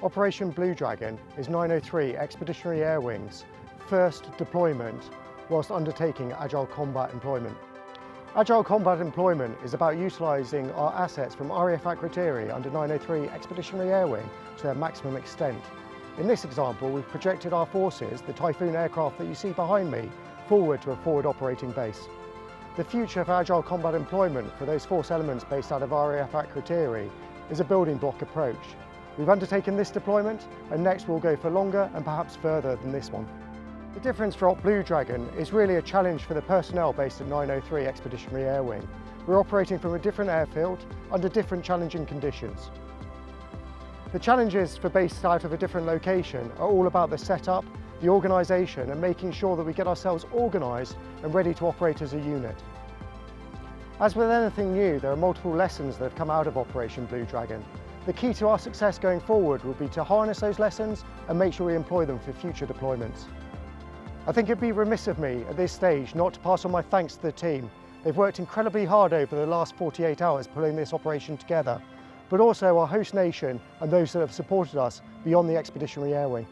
Operation Blue Dragon is 903 Expeditionary Air Wing's first deployment whilst undertaking Agile Combat employment. Agile Combat employment is about utilising our assets from RAF Typhoons under 903 Expeditionary Air Wing to their maximum extent. In this example, we've projected our forces, the Typhoon aircraft that you see behind me, forward to a forward operating base. The future for Agile Combat employment for those force elements based out of RAF Typhoons is a building block approach. We've undertaken this deployment, and next we'll go for longer and perhaps further than this one. The difference for Op Blue Dragon is really a challenge for the personnel based at 903 Expeditionary Air Wing. We're operating from a different airfield under different challenging conditions. The challenges for based out of a different location are all about the setup, the organisation, and making sure that we get ourselves organised and ready to operate as a unit. As with anything new, there are multiple lessons that have come out of Operation Blue Dragon. The key to our success going forward will be to harness those lessons and make sure we employ them for future deployments. I think it'd be remiss of me at this stage not to pass on my thanks to the team. They've worked incredibly hard over the last 48 hours pulling this operation together, but also our host nation and those that have supported us beyond the Expeditionary Air Wing.